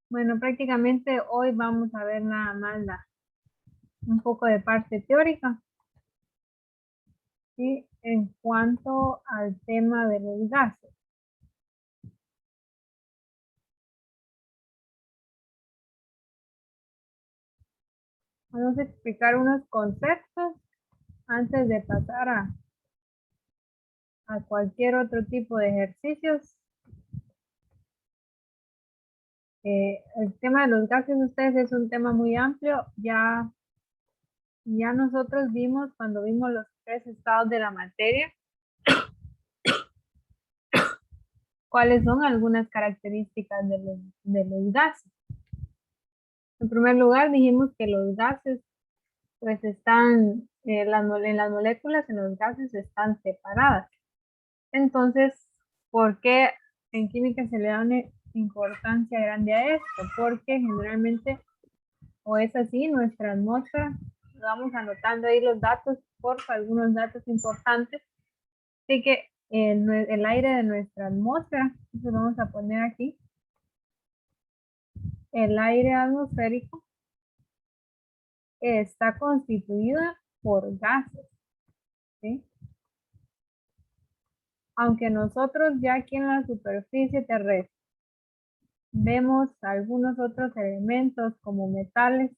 Bueno, prácticamente hoy vamos a ver nada más un poco de parte teórica, ¿sí? En cuanto al tema de los gases. Vamos a explicar unos conceptos antes de pasar a cualquier otro tipo de ejercicios. El tema de los gases, ustedes, es un tema muy amplio. Ya nosotros vimos cuando vimos los 3 estados de la materia, cuáles son algunas características de los gases. En primer lugar, dijimos que los gases pues están, en las moléculas, en los gases están separadas. Entonces, ¿por qué en química se le da una importancia grande a esto? Porque generalmente, o es así, nuestra atmósfera, vamos anotando ahí los datos, por algunos datos importantes. Así que el aire de nuestra atmósfera, eso lo vamos a poner aquí, el aire atmosférico está constituido por gases, ¿sí? Aunque nosotros ya aquí en la superficie terrestre vemos algunos otros elementos como metales,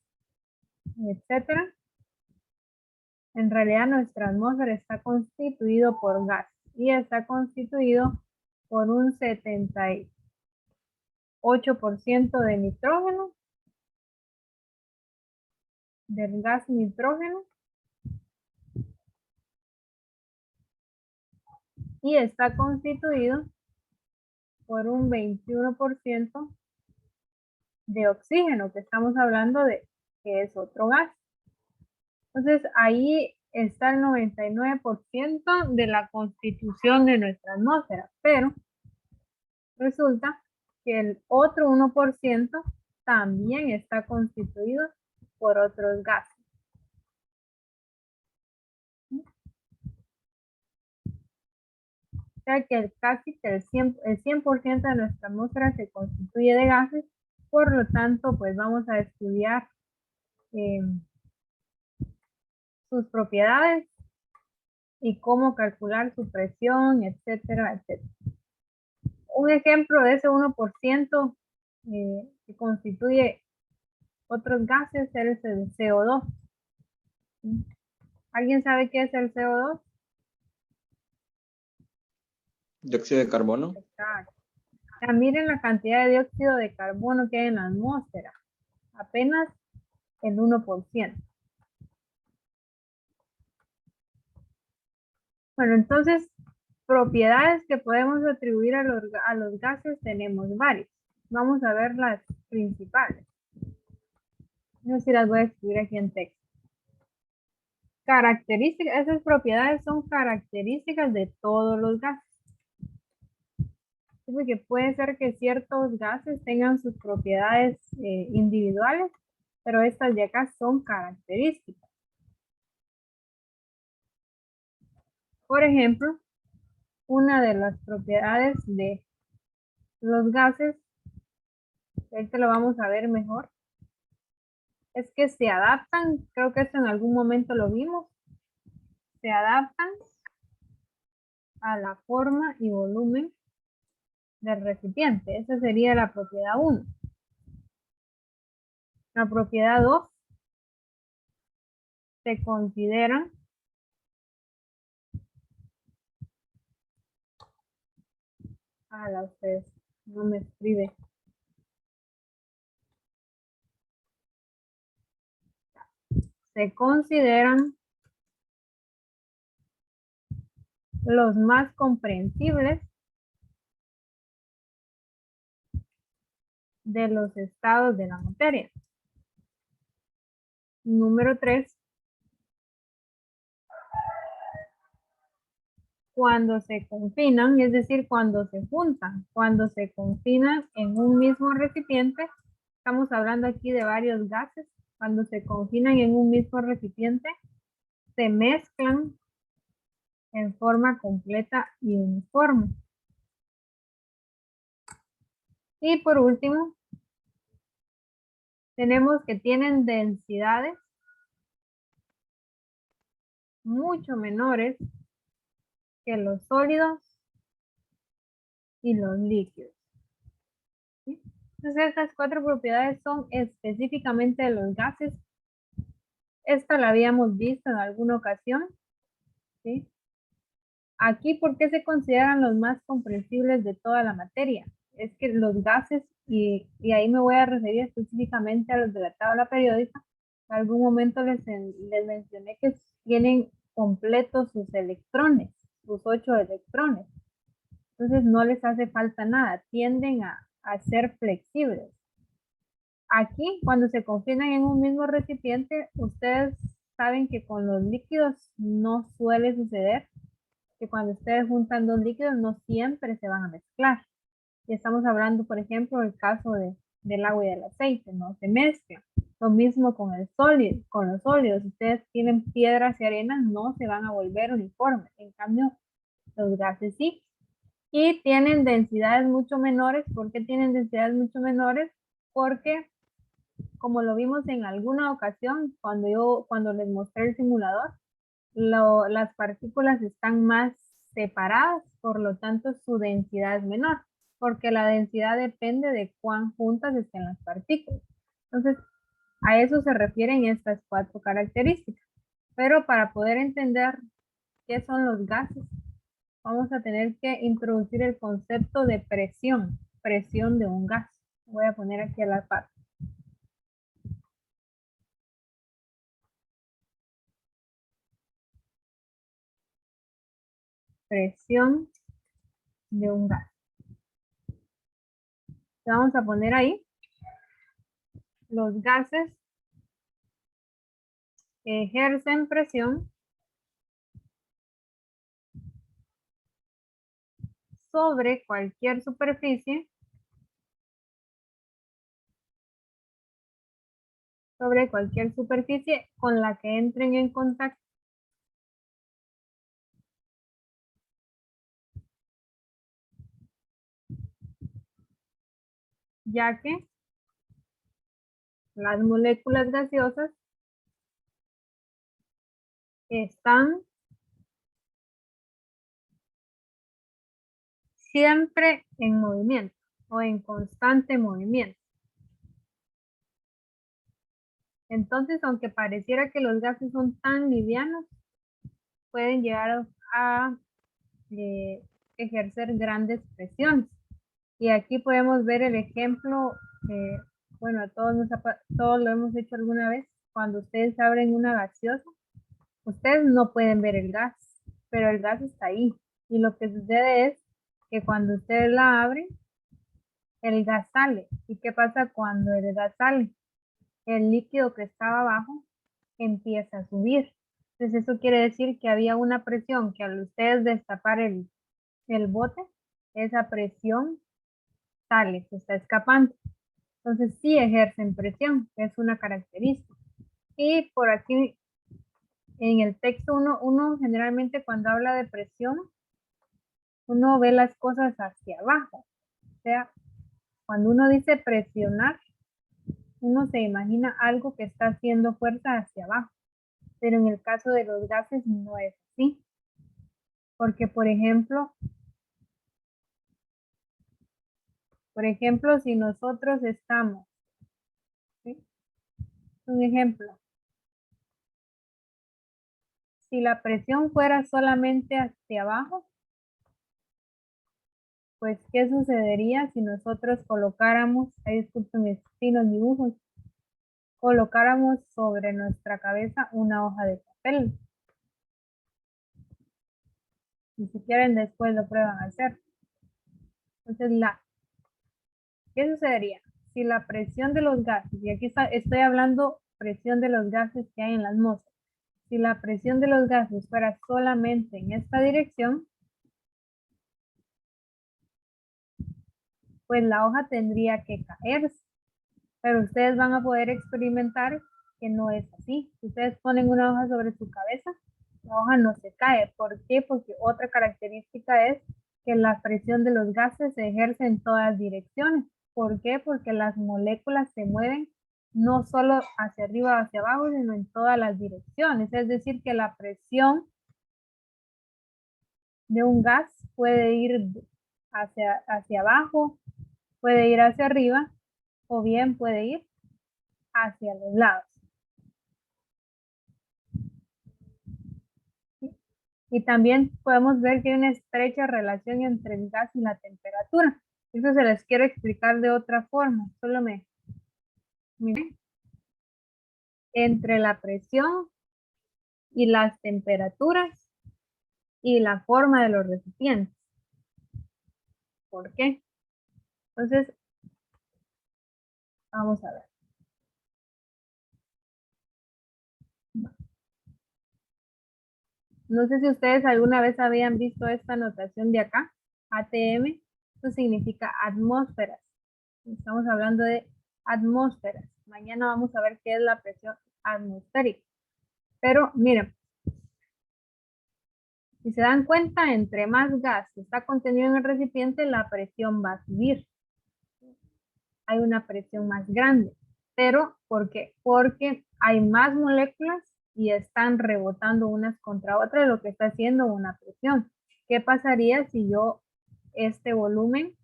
etcétera, en realidad nuestra atmósfera está constituido por gas y está constituido por un 78% de nitrógeno, del gas nitrógeno, y está constituido por un 21% de oxígeno, que estamos hablando de que es otro gas. Entonces ahí está el 99% de la constitución de nuestra atmósfera, pero resulta que el otro 1% también está constituido por otros gases. O sea que casi el 100% de nuestra atmósfera se constituye de gases, por lo tanto, pues vamos a estudiar eh, sus propiedades y cómo calcular su presión, etcétera, etcétera. Un ejemplo de ese 1% que constituye otros gases es el CO2. ¿Alguien sabe qué es el CO2? Dióxido de carbono. Exacto. Ya miren la cantidad de dióxido de carbono que hay en la atmósfera. Apenas el 1%. Bueno, entonces, propiedades que podemos atribuir a los gases tenemos varias. Vamos a ver las principales. No sé si las voy a escribir aquí en texto. Características, esas propiedades son características de todos los gases. Porque puede ser que ciertos gases tengan sus propiedades individuales, pero estas de acá son características. Por ejemplo, una de las propiedades de los gases, ahorita lo vamos a ver mejor, es que se adaptan, creo que esto en algún momento lo vimos, se adaptan a la forma y volumen del recipiente. Esa sería la propiedad 1. La propiedad 2, se consideran ustedes no me escribe. Se consideran los más comprensibles de los estados de la materia. Número 3, cuando se confinan, es decir, cuando se juntan, cuando se confinan en un mismo recipiente, estamos hablando aquí de varios gases, cuando se confinan en un mismo recipiente, se mezclan en forma completa y uniforme. Y por último, tenemos que tienen densidades mucho menores que los sólidos y los líquidos. ¿Sí? Entonces estas 4 propiedades son específicamente de los gases. Esta la habíamos visto en alguna ocasión. ¿Sí? Aquí, ¿por qué se consideran los más comprensibles de toda la materia? Es que los gases, y ahí me voy a referir específicamente a los de la tabla periódica, en algún momento les mencioné que tienen completos sus electrones, sus 8 electrones. Entonces no les hace falta nada, tienden a ser flexibles. Aquí, cuando se confinan en un mismo recipiente, ustedes saben que con los líquidos no suele suceder que cuando ustedes juntan dos líquidos no siempre se van a mezclar. Y estamos hablando, por ejemplo, del caso del agua y del aceite, no se mezclan. Lo mismo con el sólido, con los sólidos. Si ustedes tienen piedras y arenas, no se van a volver uniformes. En cambio, los gases sí. Y tienen densidades mucho menores. ¿Por qué tienen densidades mucho menores? Porque, como lo vimos en alguna ocasión, cuando les mostré el simulador, las partículas están más separadas, por lo tanto su densidad es menor, porque la densidad depende de cuán juntas estén las partículas. Entonces, a eso se refieren estas 4 características. Pero para poder entender qué son los gases, vamos a tener que introducir el concepto de presión de un gas. Voy a poner aquí a la par. Presión de un gas. Vamos a poner ahí los gases ejercen presión sobre cualquier superficie con la que entren en contacto, ya que las moléculas gaseosas están siempre en movimiento o en constante movimiento. Entonces, aunque pareciera que los gases son tan livianos, pueden llegar a ejercer grandes presiones. Y aquí podemos ver el ejemplo, bueno, todos lo hemos hecho alguna vez. Cuando ustedes abren una gaseosa, ustedes no pueden ver el gas, pero el gas está ahí. Y lo que sucede es que cuando ustedes la abren, el gas sale. ¿Y qué pasa cuando el gas sale? El líquido que estaba abajo empieza a subir. Entonces eso quiere decir que había una presión que al ustedes destapar el bote, esa presión sale, se está escapando. Entonces sí ejercen presión, es una característica. Y por aquí en el texto uno generalmente cuando habla de presión, uno ve las cosas hacia abajo. O sea, cuando uno dice presionar, uno se imagina algo que está haciendo fuerza hacia abajo. Pero en el caso de los gases no es así. Porque, por ejemplo, si nosotros estamos, ¿sí? Un ejemplo, si la presión fuera solamente hacia abajo, pues, ¿qué sucedería si nosotros colocáramos, ahí disculpen mis finos dibujos, colocáramos sobre nuestra cabeza una hoja de papel? Y si quieren después lo prueban a hacer. Entonces, ¿qué sucedería? Si la presión de los gases, y aquí estoy hablando presión de los gases que hay en la atmósfera, si la presión de los gases fuera solamente en esta dirección, pues la hoja tendría que caerse. Pero ustedes van a poder experimentar que no es así. Si ustedes ponen una hoja sobre su cabeza, la hoja no se cae. ¿Por qué? Porque otra característica es que la presión de los gases se ejerce en todas direcciones. ¿Por qué? Porque las moléculas se mueven no solo hacia arriba o hacia abajo, sino en todas las direcciones. Es decir, que la presión de un gas puede ir hacia abajo, puede ir hacia arriba, o bien puede ir hacia los lados. Y también podemos ver que hay una estrecha relación entre el gas y la temperatura. Eso se les quiero explicar de otra forma. Solo miren, entre la presión y las temperaturas y la forma de los recipientes. ¿Por qué? Entonces, vamos a ver. No sé si ustedes alguna vez habían visto esta notación de acá, ATM. Esto significa atmósferas. Estamos hablando de atmósferas. Mañana vamos a ver qué es la presión atmosférica. Pero miren, si se dan cuenta, entre más gas está contenido en el recipiente, la presión va a subir. Hay una presión más grande. Pero, ¿por qué? Porque hay más moléculas y están rebotando unas contra otras, lo que está haciendo una presión. ¿Qué pasaría si yo este volumen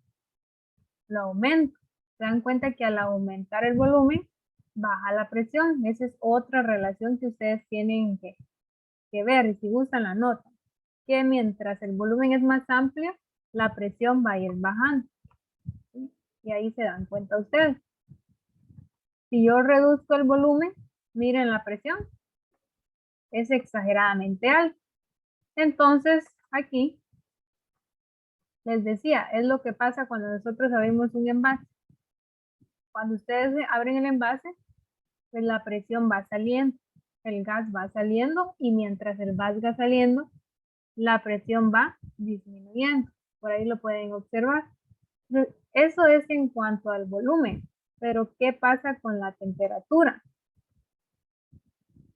lo aumento? Se dan cuenta que al aumentar el volumen, baja la presión. Esa es otra relación que ustedes tienen que ver, y si gustan la nota, que mientras el volumen es más amplio, la presión va a ir bajando. ¿Sí? Y ahí se dan cuenta ustedes. Si yo reduzco el volumen, miren la presión, es exageradamente alta. Entonces, aquí les decía, es lo que pasa cuando nosotros abrimos un envase. Cuando ustedes abren el envase, pues la presión va saliendo, el gas va saliendo, y mientras el gas va saliendo, la presión va disminuyendo. Por ahí lo pueden observar. Eso es en cuanto al volumen, pero ¿qué pasa con la temperatura?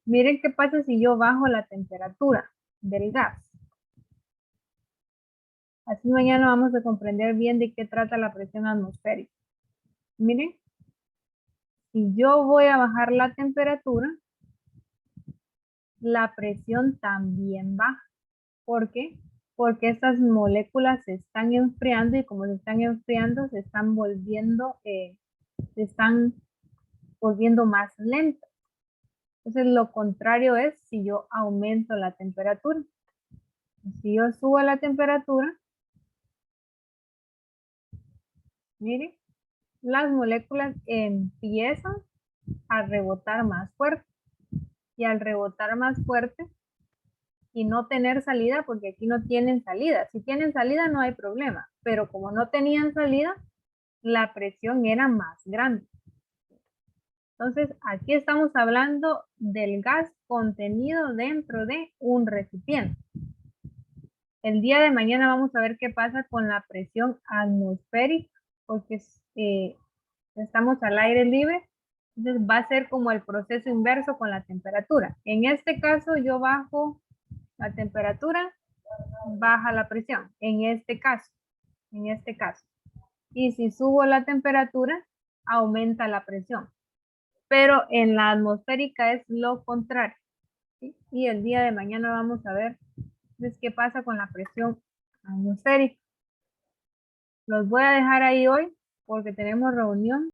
Miren qué pasa si yo bajo la temperatura del gas. Así mañana vamos a comprender bien de qué trata la presión atmosférica. Miren, si yo voy a bajar la temperatura, la presión también baja. ¿Por qué? Porque estas moléculas se están enfriando, y como se están enfriando, se están volviendo más lentas. Entonces, lo contrario es si yo aumento la temperatura. Si yo subo la temperatura, miren, las moléculas empiezan a rebotar más fuerte. Y al rebotar más fuerte y no tener salida, porque aquí no tienen salida. Si tienen salida no hay problema, pero como no tenían salida, la presión era más grande. Entonces, aquí estamos hablando del gas contenido dentro de un recipiente. El día de mañana vamos a ver qué pasa con la presión atmosférica, porque estamos al aire libre. Entonces va a ser como el proceso inverso con la temperatura. En este caso yo bajo la temperatura, baja la presión. En este caso. Y si subo la temperatura, aumenta la presión. Pero en la atmosférica es lo contrario. ¿Sí? Y el día de mañana vamos a ver qué pasa con la presión atmosférica. Los voy a dejar ahí hoy porque tenemos reunión.